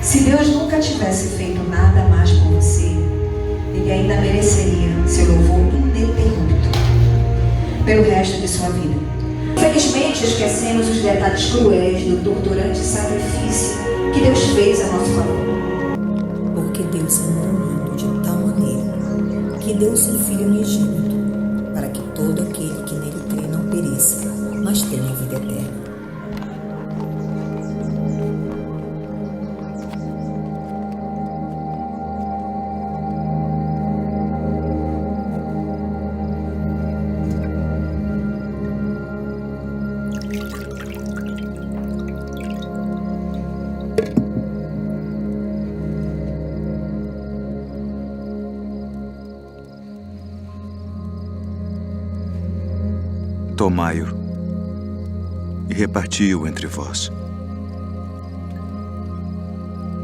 Se Deus nunca tivesse feito nada mais por você, Ele ainda mereceria seu louvor ininterrupto pelo resto de sua vida. Infelizmente, esquecemos os detalhes cruéis do torturante sacrifício que Deus fez a nosso favor. Porque Deus amou o mundo de tal maneira que deu seu Filho unigênito, para que todo aquele que nele crê não pereça, mas tenha a vida eterna. Tomai-o e reparti-o entre vós.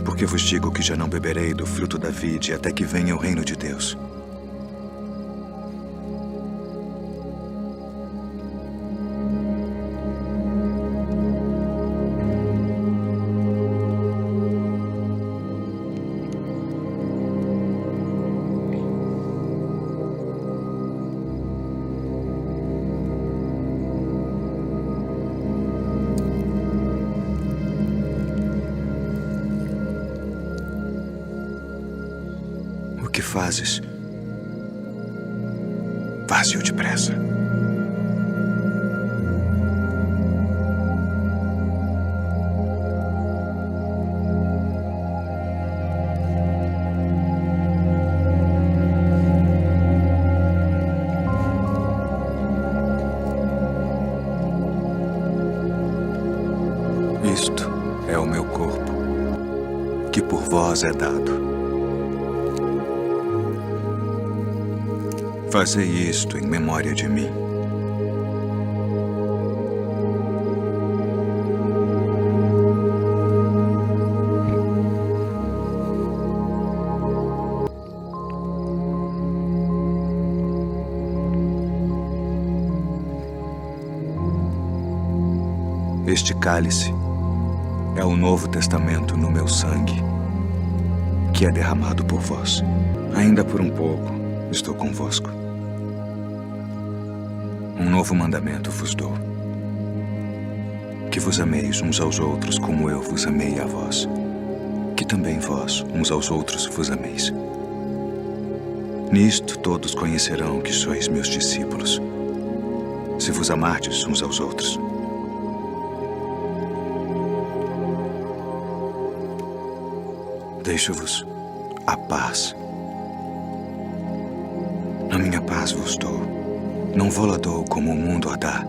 Porque vos digo que já não beberei do fruto da vide até que venha o reino de Deus. O que fazes? Faze-o depressa. Isto é o meu corpo, que por vós é dado. Fazei isto em memória de mim. Este cálice é o Novo Testamento no meu sangue, que é derramado por vós. Ainda por um pouco estou convosco. Um novo mandamento vos dou: que vos ameis uns aos outros como eu vos amei a vós, que também vós uns aos outros vos ameis. Nisto todos conhecerão que sois meus discípulos, se vos amardes uns aos outros. Deixo-vos a paz. A minha paz vos dou. Não vou-la dou como o mundo a dá.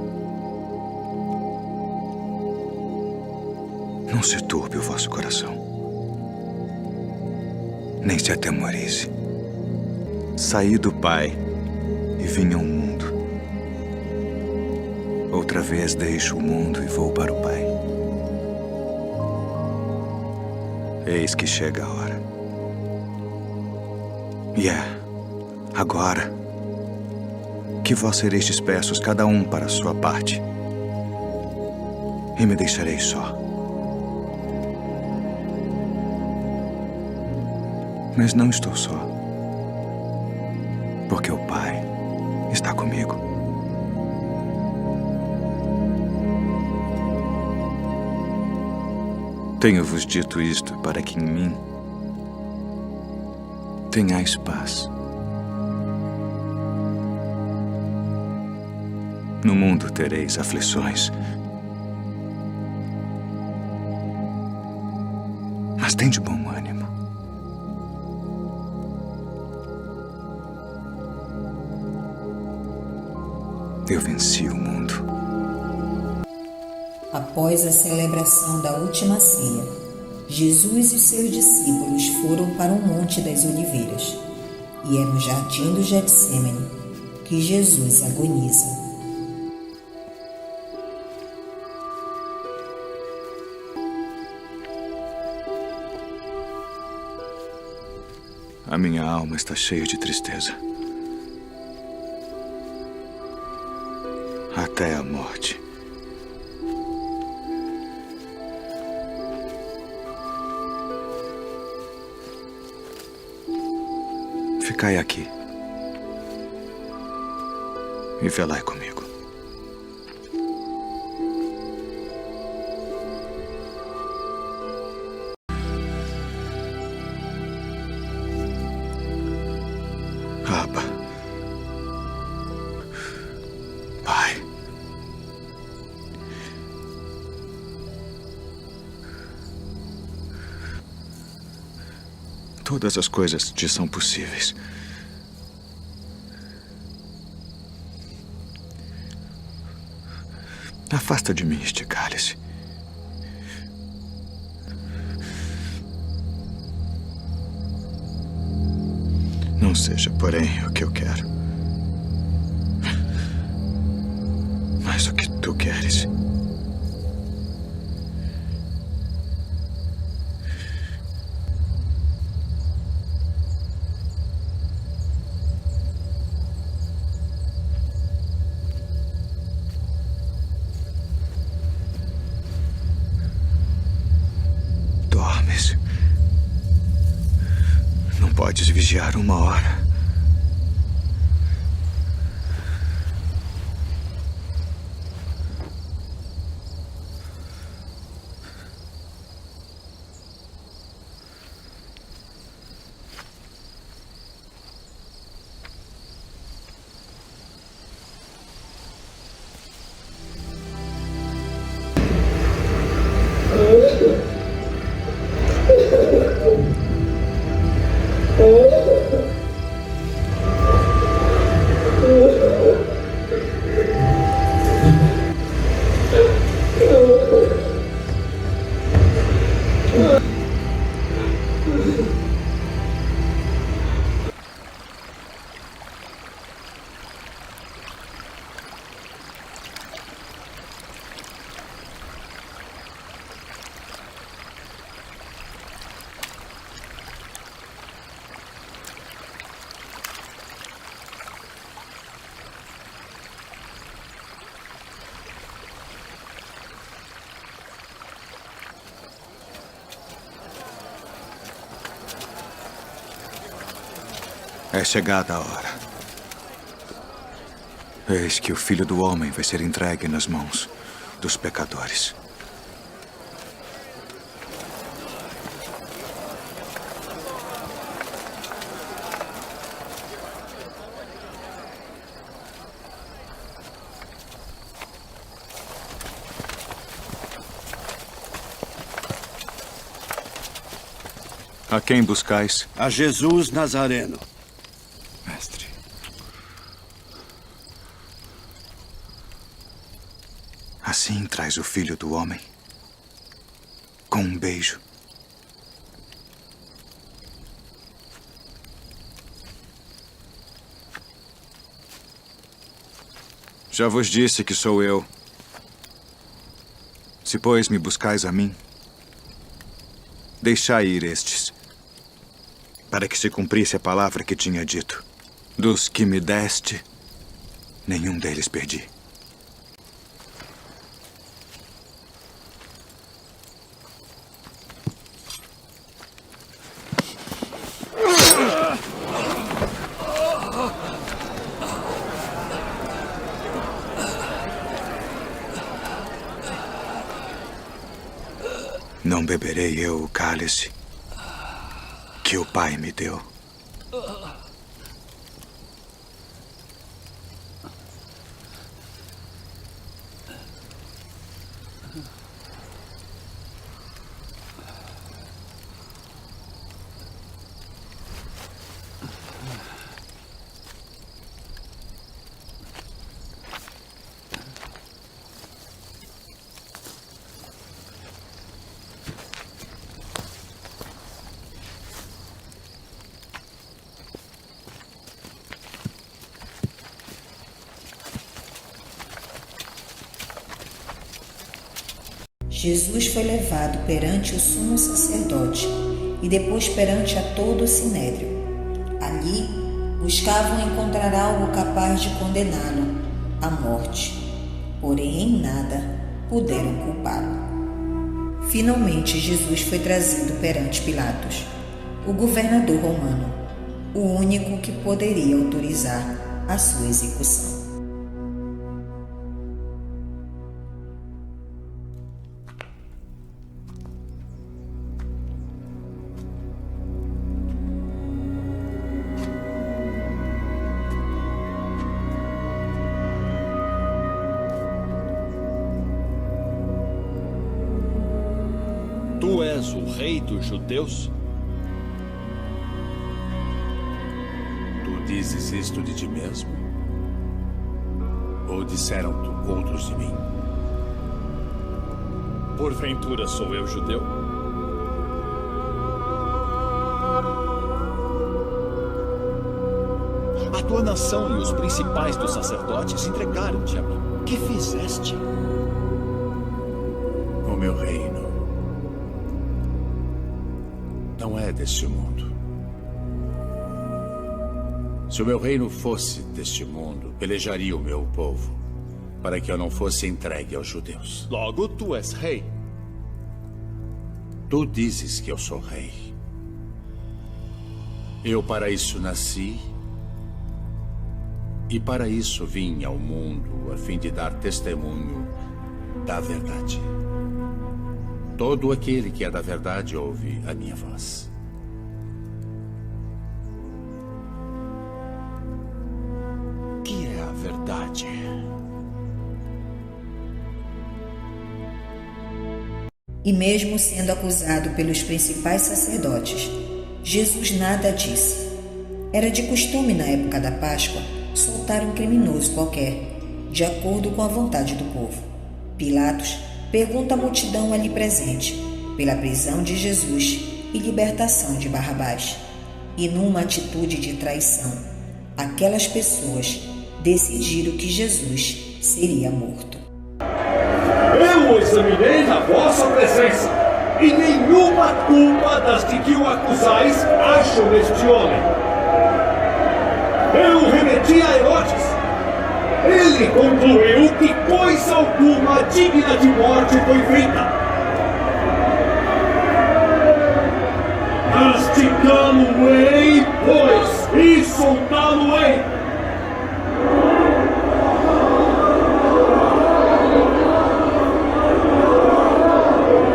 Não se turbe o vosso coração, nem se atemorize. Saí do Pai e vim ao mundo. Outra vez deixo o mundo e vou para o Pai. Eis que chega a hora. E agora que vós sereis dispersos, cada um para a sua parte, e me deixareis só. Mas não estou só, porque o Pai está comigo. Tenho-vos dito isto para que em mim tenhais paz. No mundo tereis aflições, mas tende bom ânimo. Eu venci o mundo. Após a celebração da última ceia, Jesus e seus discípulos foram para o Monte das Oliveiras, e é no jardim do Getsêmani que Jesus agoniza. A minha alma está cheia de tristeza, até a morte. Ficai aqui e velai comigo. Abba, Pai, todas as coisas te são possíveis. Afasta de mim este cálice. Não seja, porém, o que eu quero, mas o que tu queres. Dormes. Não podes vigiar 1 hora. É chegada a hora. Eis que o Filho do Homem vai ser entregue nas mãos dos pecadores. A quem buscais? A Jesus Nazareno. Mestre. Assim traz o Filho do Homem, com um beijo. Já vos disse que sou eu. Se, pois, me buscais a mim, deixai ir estes, para que se cumprisse a palavra que tinha dito. Dos que me deste, nenhum deles perdi. Não beberei eu o cálice que o Pai me deu. Jesus foi levado perante o sumo sacerdote e depois perante a todo o sinédrio. Ali buscavam encontrar algo capaz de condená-lo à morte, porém em nada puderam culpá-lo. Finalmente Jesus foi trazido perante Pilatos, o governador romano. o único que poderia autorizar a sua execução. Tu és o rei dos judeus? Tu dizes isto de ti mesmo? Ou disseram-te outros de mim? Porventura sou eu judeu? A tua nação e os principais dos sacerdotes entregaram-te a mim. Que fizeste? O meu reino não é deste mundo. Se o meu reino fosse deste mundo, pelejaria o meu povo, para que eu não fosse entregue aos judeus. Logo, tu és rei. Tu dizes que eu sou rei. Eu para isso nasci, e para isso vim ao mundo, a fim de dar testemunho da verdade. Todo aquele que é da verdade ouve a minha voz. O que é a verdade? E mesmo sendo acusado pelos principais sacerdotes, Jesus nada disse. Era de costume na época da Páscoa soltar um criminoso qualquer, de acordo com a vontade do povo. Pilatos pergunta à multidão ali presente pela prisão de Jesus e libertação de Barrabás. E numa atitude de traição, aquelas pessoas decidiram que Jesus seria morto. Eu o examinei na vossa presença, e nenhuma culpa das de que o acusais acho neste homem. Eu o remeti a Herodes. Ele concluiu que coisa alguma digna de morte foi feita. Castigá-lo-ei, pois, e soltá-lo-ei.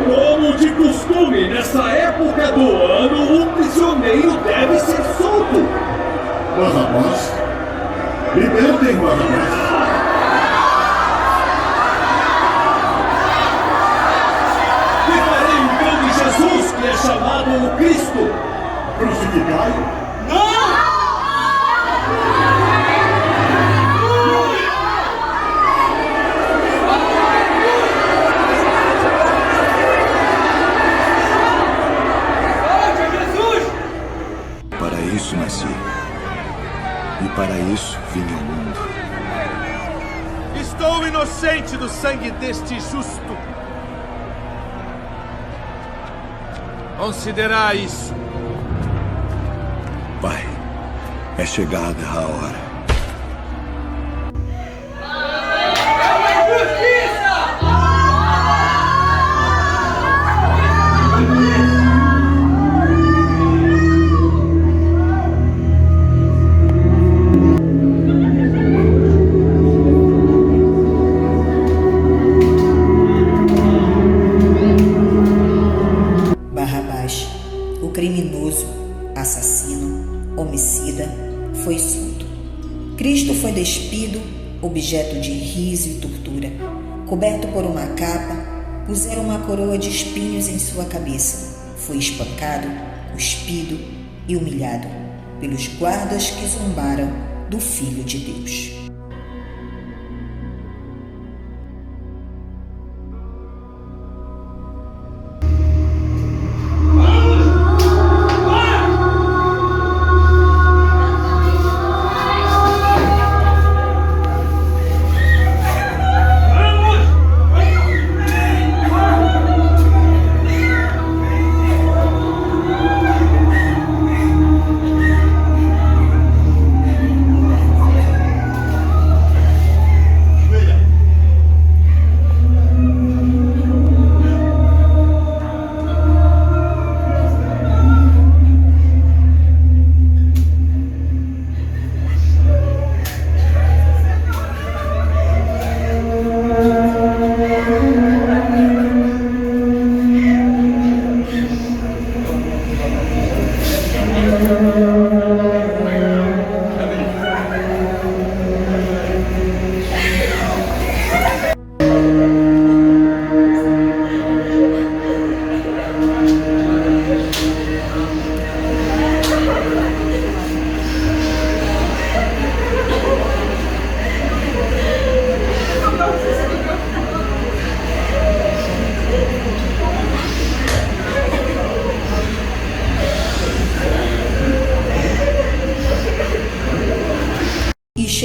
Como de costume, nessa época do ano, um prisioneiro deve ser solto. Barrabás? Libertem Barrabás! Que farei então de Jesus, que é chamado o Cristo? Crucificai-o! Para isso nasci. E para isso vim ao mundo. Estou inocente do sangue deste justo. Considerai isso. Pai, é chegada a hora. Barrabás, o criminoso, assassino, homicida, foi solto. Cristo foi despido, objeto de riso e tortura. Coberto por uma capa, puseram uma coroa de espinhos em sua cabeça. Foi espancado, cuspido e humilhado pelos guardas que zombaram do Filho de Deus.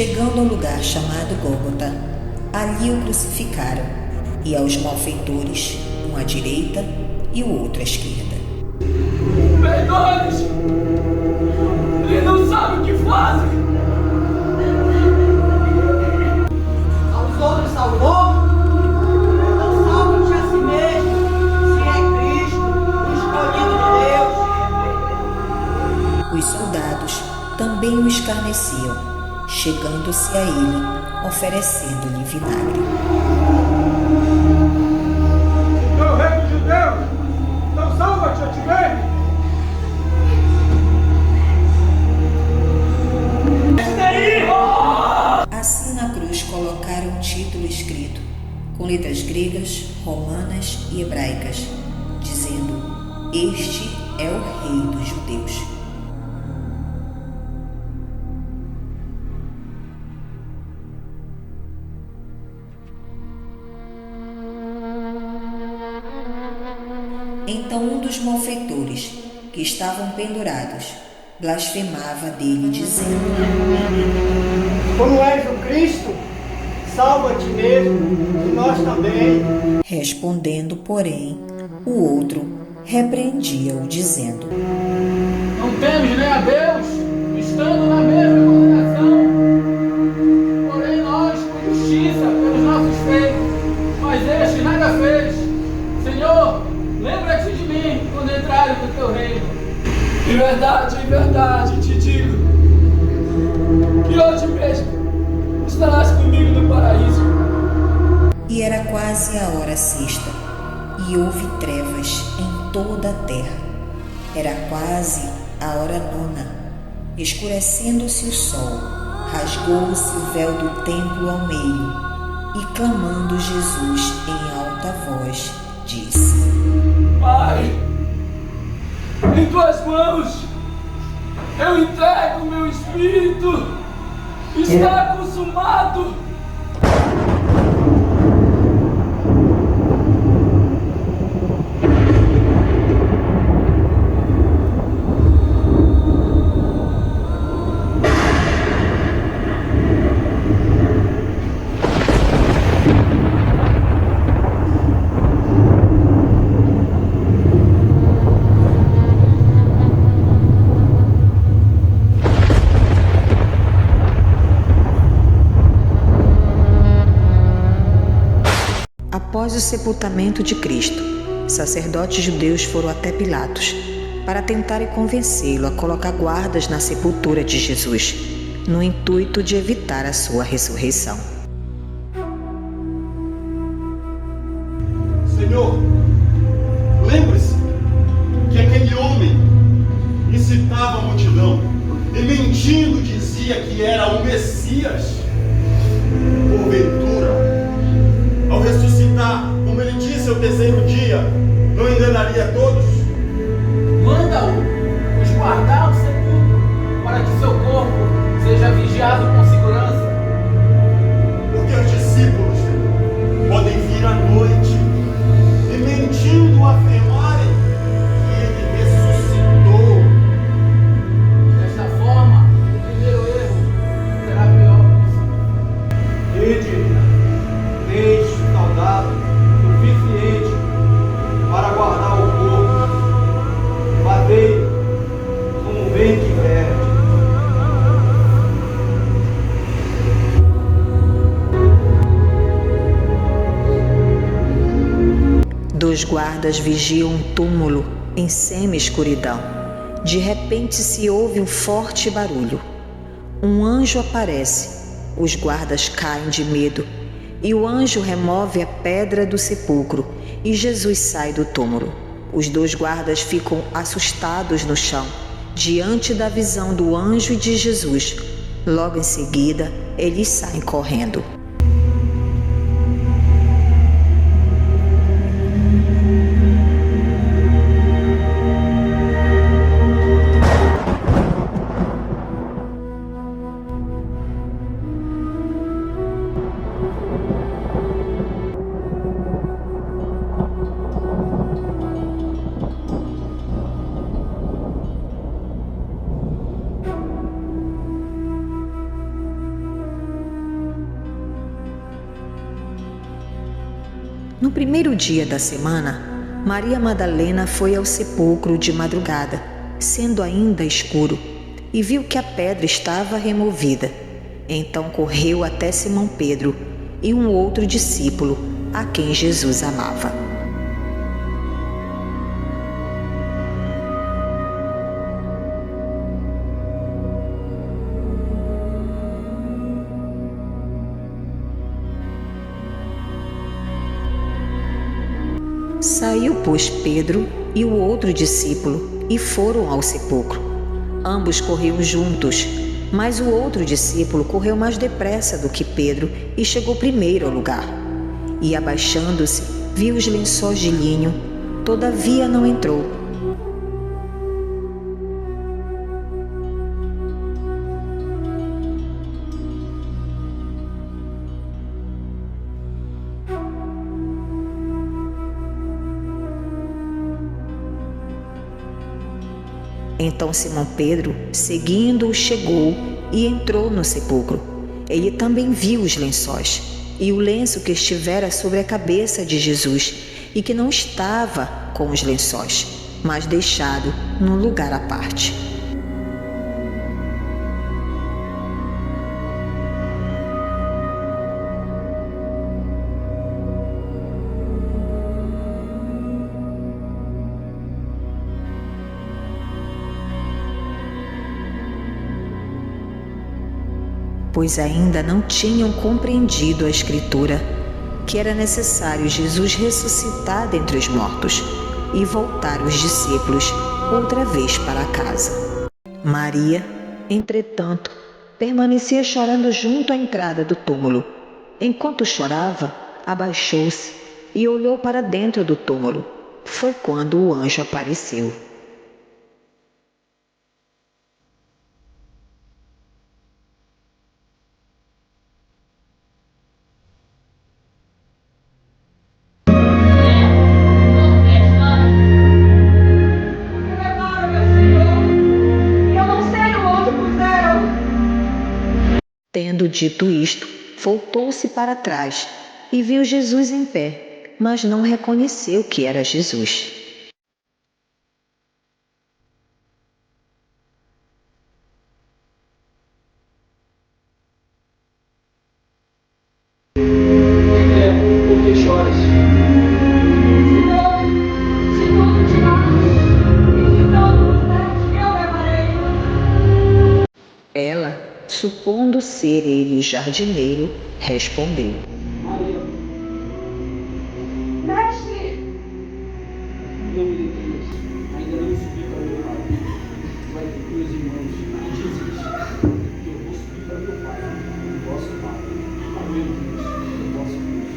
chegando ao lugar chamado Gólgota, ali o crucificaram, e aos malfeitores, um à direita e o outro à esquerda. Perdoe-nos! Eles não sabem o que fazem! Aos outros salvou, então salva-te a si mesmo, se é Cristo, o escolhido de Deus. Os soldados também o escarneciam, chegando-se a ele, oferecendo-lhe vinagre. Então, rei dos judeus, então salva-te a ti mesmo. Assim na cruz colocaram um título escrito, com letras gregas, romanas e hebraicas, dizendo: Este é o Rei dos Judeus. Então um dos malfeitores, que estavam pendurados, blasfemava dele, dizendo: Como és o Cristo, salva a ti mesmo e nós também. Respondendo, porém, o outro repreendia-o, dizendo: Não temes nem a Deus, estando na mesma condenação. Porém nós, com justiça, pelos nossos feitos, mas este nada fez. Senhor, lembra-te de mim quando entrares no teu reino. Em verdade te digo, que hoje mesmo estarás comigo no paraíso. E era quase a hora sexta, e houve trevas em toda a terra. Era quase a hora nona. Escurecendo-se o sol, rasgou-se o véu do templo ao meio, e clamando Jesus em alta voz, disse: Pai, em tuas mãos eu entrego o meu espírito. Está consumado. Após o sepultamento de Cristo, sacerdotes judeus foram até Pilatos para tentarem convencê-lo a colocar guardas na sepultura de Jesus, no intuito de evitar a sua ressurreição. Senhor, lembre-se que aquele homem incitava a multidão e mentindo dizia que era o Messias. Porventura, ao ressuscitar, como ele disse ao terceiro dia, não enganaria todos? Manda-o os guardar o sepulcro, para que seu corpo seja vigiado com segurança. Porque os discípulos podem vir à noite e mentindo afirmarem que ele ressuscitou. Desta forma, o primeiro erro será pior. Deixe o soldado suficiente para guardar o corpo. Batei como bem quiser. Dois guardas vigiam um túmulo em semi-escuridão. De repente se ouve um forte barulho. Um anjo aparece. Os guardas caem de medo. E o anjo remove a pedra do sepulcro e Jesus sai do túmulo. Os dois guardas ficam assustados no chão, diante da visão do anjo e de Jesus. Logo em seguida, eles saem correndo. No primeiro dia da semana, Maria Madalena foi ao sepulcro de madrugada, sendo ainda escuro, e viu que a pedra estava removida. Então correu até Simão Pedro e um outro discípulo, a quem Jesus amava. Saiu, pois, Pedro e o outro discípulo e foram ao sepulcro. Ambos corriam juntos, mas o outro discípulo correu mais depressa do que Pedro e chegou primeiro ao lugar. E, abaixando-se, viu os lençóis de linho, todavia não entrou. Então Simão Pedro, seguindo-o, chegou e entrou no sepulcro. Ele também viu os lençóis e o lenço que estivera sobre a cabeça de Jesus e que não estava com os lençóis, mas deixado num lugar à parte. Pois ainda não tinham compreendido a Escritura, que era necessário Jesus ressuscitar dentre os mortos e voltar os discípulos outra vez para casa. Maria, entretanto, permanecia chorando junto à entrada do túmulo. Enquanto chorava, abaixou-se e olhou para dentro do túmulo. Foi quando o anjo apareceu. Tendo dito isto, voltou-se para trás e viu Jesus em pé, mas não reconheceu que era Jesus. Por que choras? Ela, supondo ser ele o jardineiro, respondeu: Mestre! Não me detens, ainda não subi para meu pai. Vai ter meus irmãos e diz isso. Eu vou subir para meu pai, o vosso pai, ao meu Deus, o vosso Deus.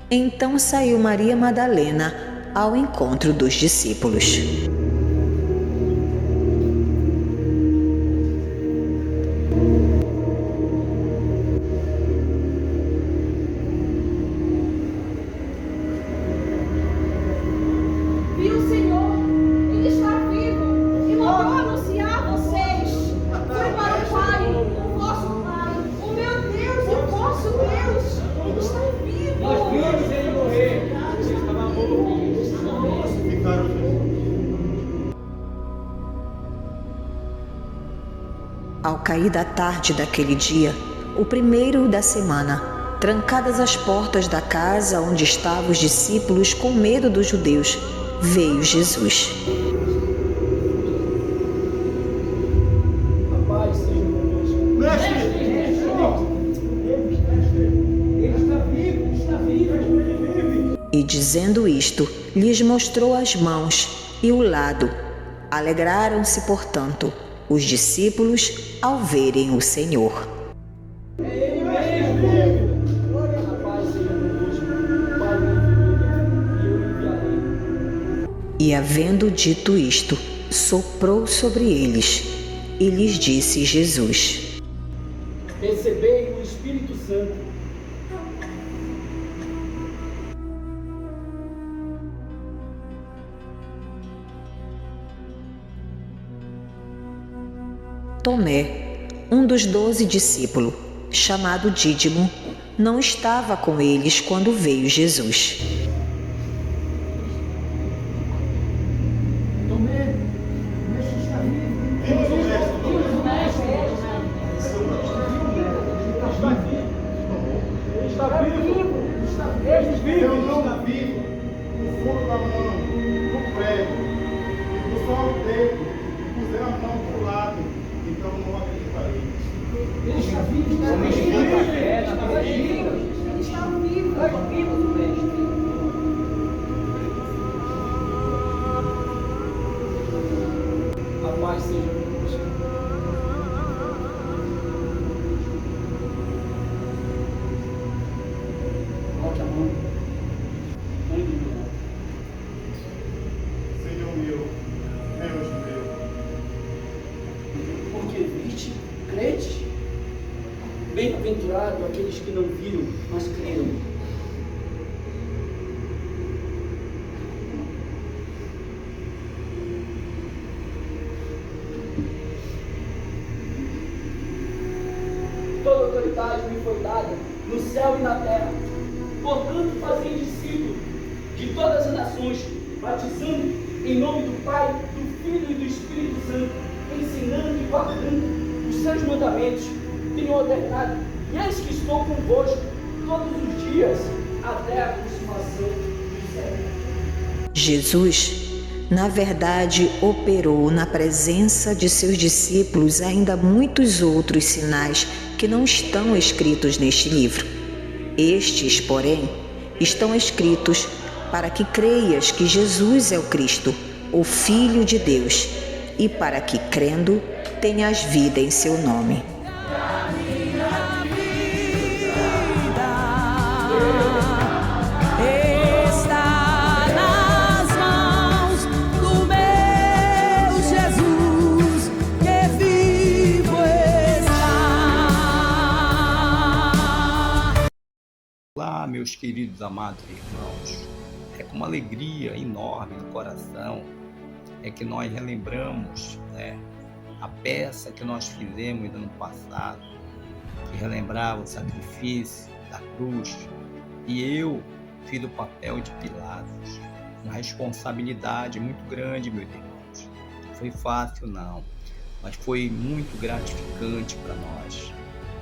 Então saiu Maria Madalena ao encontro dos discípulos. Viu o Senhor? Ele está vivo e mandou anunciar a vocês. Foi para o Pai, o vosso Pai, o meu Deus e o vosso Deus. Ele está vivo. Nós vimos ele morrer. Ele estava morto. Ficaram Jesus. Ao cair da tarde daquele dia, o primeiro da semana, trancadas as portas da casa onde estavam os discípulos com medo dos judeus, veio Jesus. A paz seja convosco. Mestre! Ele está vivo, está vivo. E dizendo isto, lhes mostrou as mãos e o lado. Alegraram-se, portanto, os discípulos ao verem o Senhor. É ele mesmo. A paz seja convosco. O Pai me enviou e eu enviarei. E havendo dito isto, soprou sobre eles e lhes disse Jesus: Recebei o Espírito Santo. Tomé, um dos 12 discípulos, chamado Dídimo, não estava com eles quando veio Jesus. Senhor meu, Deus meu. Porque viste, crente? Bem-aventurado aqueles que não viram, mas creram. Toda autoridade me foi dada no céu e na terra. Portanto, fazei discípulos de todas as nações, batizando em nome do Pai, do Filho e do Espírito Santo, ensinando e guardando os seus mandamentos. Tenho ordenado, e eis que estou convosco todos os dias, até a consumação do século. Jesus, na verdade, operou na presença de seus discípulos ainda muitos outros sinais que não estão escritos neste livro. Estes, porém, estão escritos para que creias que Jesus é o Cristo, o Filho de Deus, e para que, crendo, tenhas vida em seu nome. Olá, meus queridos amados irmãos, é com uma alegria enorme no coração é que nós relembramos, a peça que nós fizemos no ano passado, que relembrava o sacrifício da cruz, e eu fiz o papel de Pilatos, uma responsabilidade muito grande, meus irmãos. Não foi fácil não, mas foi muito gratificante para nós,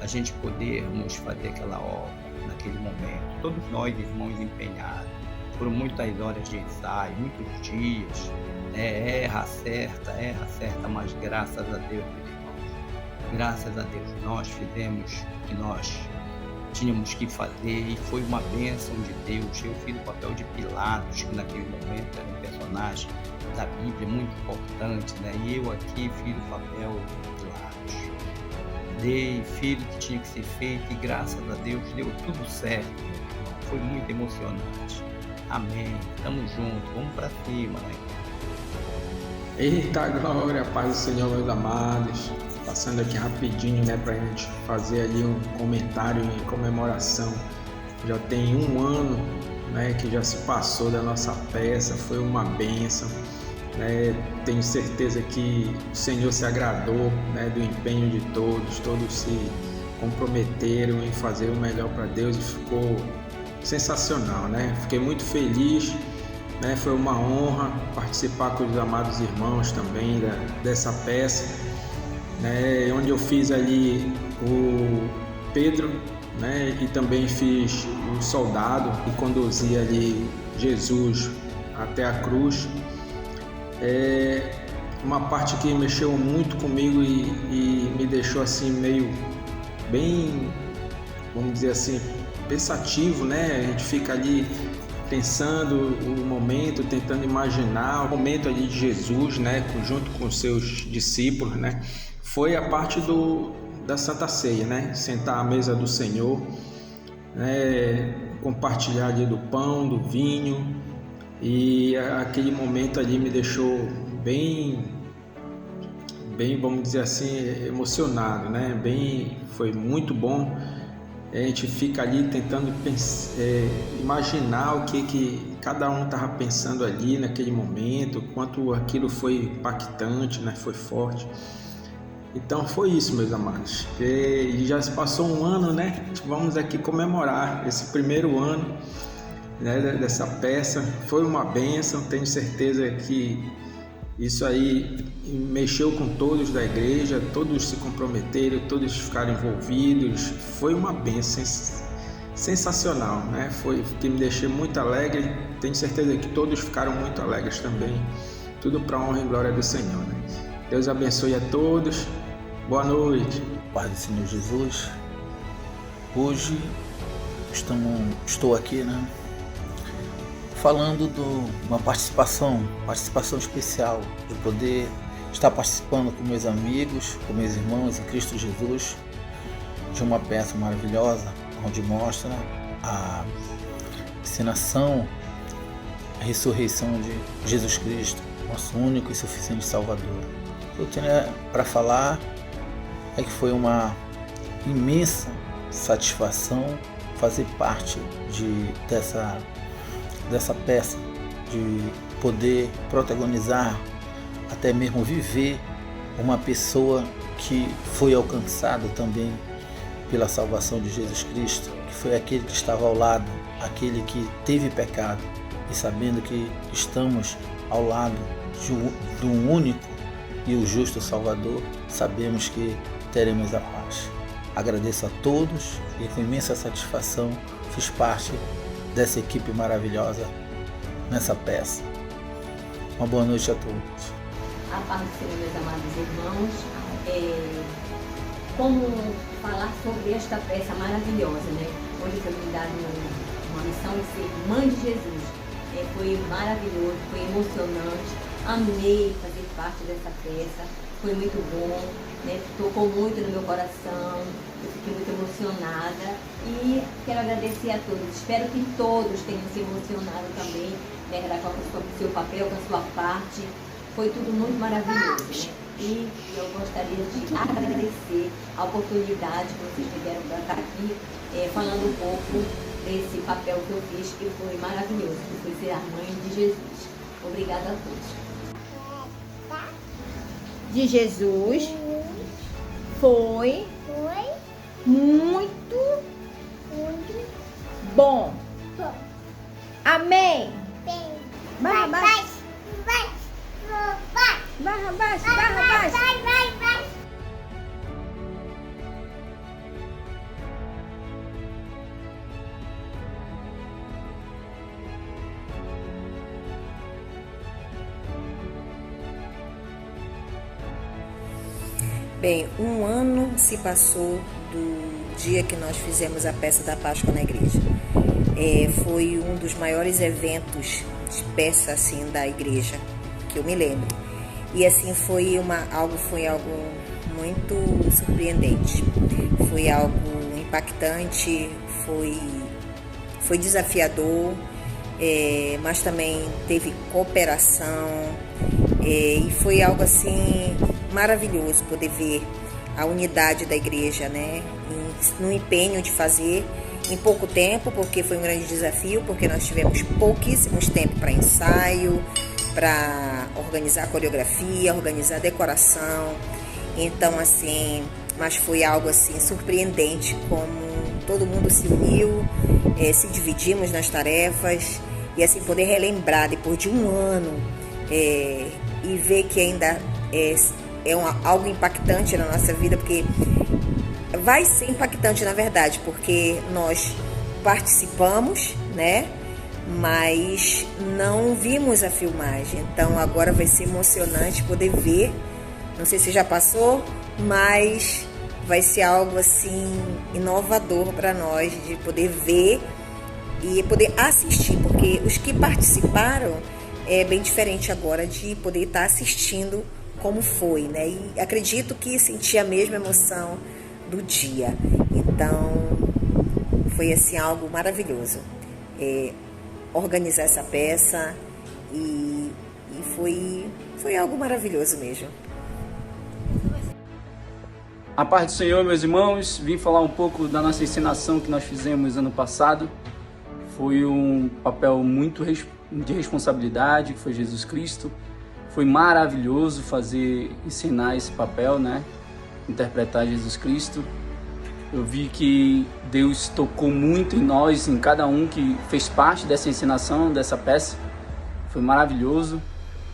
a gente podermos fazer aquela obra naquele momento. Todos nós, irmãos, empenhados, foram muitas horas de ensaio, muitos dias, erra, acerta, mas graças a Deus, meus irmãos, graças a Deus, nós fizemos o que nós tínhamos que fazer e foi uma bênção de Deus. Eu fiz o papel de Pilatos, que naquele momento era um personagem da Bíblia muito importante, e eu aqui fiz o papel de Pilatos. Fiz o que tinha que ser feito e graças a Deus deu tudo certo, meu irmão. Foi muito emocionante. Amém. Tamo junto, vamos pra cima, Eita glória, paz do Senhor, meus amados. Passando aqui rapidinho, pra gente fazer ali um comentário em comemoração. Já tem um ano, que já se passou da nossa peça, foi uma bênção. Tenho certeza que o Senhor se agradou, do empenho de todos se comprometeram em fazer o melhor para Deus e ficou sensacional, Fiquei muito feliz, foi uma honra participar com os amados irmãos também dessa peça, onde eu fiz ali o Pedro, e também fiz o soldado e conduzi ali Jesus até a cruz. Uma parte que mexeu muito comigo e me deixou assim meio bem, vamos dizer assim, pensativo, A gente fica ali pensando o momento, tentando imaginar o momento ali de Jesus, junto com os seus discípulos, Foi a parte da Santa Ceia, Sentar à mesa do Senhor, compartilhar ali do pão, do vinho. E aquele momento ali me deixou bem, vamos dizer assim, emocionado, foi muito bom. A gente fica ali tentando imaginar o que cada um estava pensando ali naquele momento, quanto aquilo foi impactante, foi forte. Então foi isso, meus amados. E já se passou um ano, né? Vamos aqui comemorar esse primeiro ano, né, dessa peça. Foi uma bênção, tenho certeza que isso aí mexeu com todos da igreja, todos se comprometeram, todos ficaram envolvidos. Foi uma bênção sensacional, né? Foi que me deixou muito alegre. Tenho certeza que todos ficaram muito alegres também. Tudo para a honra e glória do Senhor, né? Deus abençoe a todos. Boa noite. Pai do Senhor Jesus, hoje estou aqui, né, falando de uma participação especial, de poder estar participando com meus amigos, com meus irmãos em Cristo Jesus, de uma peça maravilhosa, onde mostra a encenação, a ressurreição de Jesus Cristo, nosso único e suficiente Salvador. O que eu tenho para falar é que foi uma imensa satisfação fazer parte dessa peça, de poder protagonizar, até mesmo viver uma pessoa que foi alcançada também pela salvação de Jesus Cristo, que foi aquele que estava ao lado, aquele que teve pecado, e sabendo que estamos ao lado de um único e o justo Salvador, sabemos que teremos a paz. Agradeço a todos e com imensa satisfação fiz parte dessa equipe maravilhosa nessa peça. Uma boa noite a todos. A paz do Senhor, meus amados irmãos. Como falar sobre esta peça maravilhosa, né? Hoje foi me dado uma missão de ser mãe de Jesus. Foi maravilhoso, foi emocionante. Amei fazer parte dessa peça. Foi muito bom, né? Tocou muito no meu coração, eu fiquei muito emocionada e quero agradecer a todos. Espero que todos tenham se emocionado também, né? Com o seu papel, com a sua parte. Foi tudo muito maravilhoso, né? E eu gostaria de agradecer a oportunidade que vocês me deram para estar aqui, falando um pouco desse papel que eu fiz, que foi maravilhoso, que foi ser a mãe de Jesus. Obrigada a todos. De Jesus foi muito bom. Amém. Barrabás. Bem, um ano se passou do dia que nós fizemos a peça da Páscoa na igreja. Foi um dos maiores eventos de peça assim da igreja que eu me lembro. E assim foi algo muito surpreendente. Foi algo impactante, foi desafiador, mas também teve cooperação, e foi algo assim maravilhoso poder ver a unidade da igreja, né? No empenho de fazer em pouco tempo, porque foi um grande desafio, porque nós tivemos pouquíssimos tempo para ensaio, para organizar a coreografia, organizar a decoração. Então, assim, mas foi algo assim surpreendente, como todo mundo se uniu, se dividimos nas tarefas, e assim poder relembrar depois de um ano e ver que ainda algo impactante na nossa vida, porque vai ser impactante na verdade, porque nós participamos, né? Mas não vimos a filmagem, então agora vai ser emocionante poder ver. Não sei se já passou, mas vai ser algo assim inovador para nós, de poder ver e poder assistir, porque os que participaram é bem diferente agora de poder estar assistindo como foi, né? E acredito que senti a mesma emoção do dia. Então foi assim algo maravilhoso. Organizar essa peça e foi algo maravilhoso mesmo. A paz do Senhor, meus irmãos, vim falar um pouco da nossa encenação que nós fizemos ano passado. Foi um papel muito de responsabilidade, que foi Jesus Cristo. Foi maravilhoso encenar esse papel, né? interpretar Jesus Cristo. Eu vi que Deus tocou muito em nós, em cada um que fez parte dessa encenação, dessa peça. Foi maravilhoso.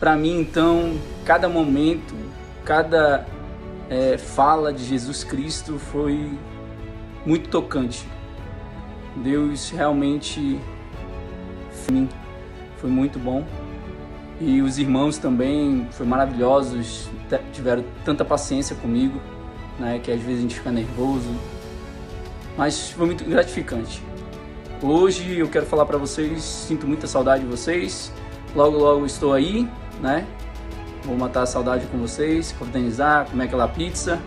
Para mim, então, cada momento, cada fala de Jesus Cristo foi muito tocante. Deus realmente foi muito bom. E os irmãos também foram maravilhosos, tiveram tanta paciência comigo, né, que às vezes a gente fica nervoso. Mas foi muito gratificante. Hoje eu quero falar para vocês, sinto muita saudade de vocês. Logo, logo estou aí, né? Vou matar a saudade com vocês, confraternizar, comer aquela pizza,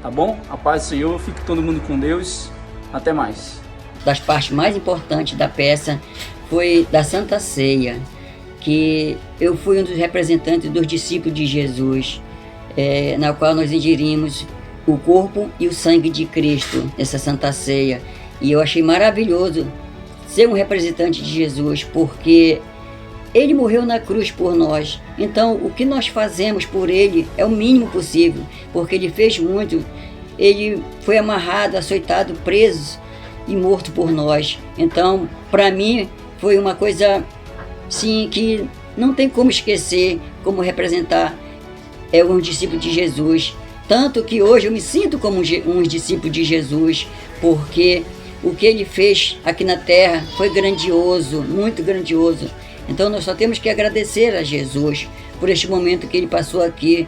tá bom? A paz do Senhor, fique todo mundo com Deus. Até mais. Das partes mais importantes da peça foi da Santa Ceia, que eu fui um dos representantes dos discípulos de Jesus, na qual nós ingerimos o corpo e o sangue de Cristo nessa Santa Ceia. E eu achei maravilhoso ser um representante de Jesus, porque Ele morreu na cruz por nós. Então, o que nós fazemos por Ele é o mínimo possível, porque Ele fez muito. Ele foi amarrado, açoitado, preso e morto por nós. Então, para mim, foi uma coisa, sim, que não tem como esquecer, como representar um discípulo de Jesus. Tanto que hoje eu me sinto como um discípulo de Jesus, porque o que Ele fez aqui na terra foi grandioso, muito grandioso. Então nós só temos que agradecer a Jesus por este momento que Ele passou aqui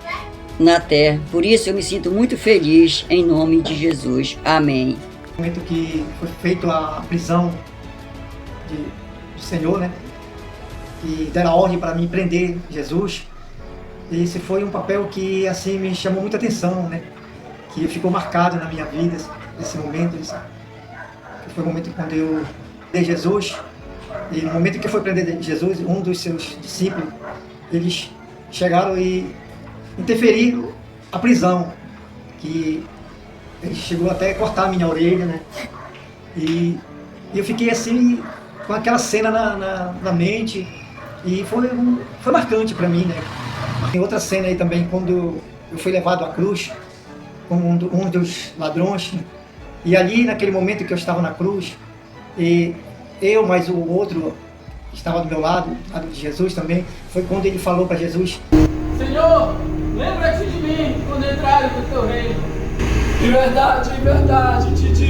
na terra. Por isso eu me sinto muito feliz, em nome de Jesus. Amém. No momento que foi feita a prisão do Senhor, né? E deram a ordem para mim prender Jesus. Esse foi um papel que assim me chamou muita atenção, né? Que ficou marcado na minha vida, esse momento. Foi o momento quando eu dei Jesus. E no momento que eu fui prender Jesus, um dos seus discípulos, eles chegaram e interferiram a prisão, que ele chegou até a cortar a minha orelha, né? E eu fiquei assim, com aquela cena na mente, e foi marcante para mim, né? Tem outra cena aí também, quando eu fui levado à cruz, como um dos ladrões, e ali naquele momento que eu estava na cruz, e eu mais o outro que estava do meu lado de Jesus também, foi quando ele falou para Jesus: Senhor, lembra-te de mim quando entrares no teu reino. De verdade te digo.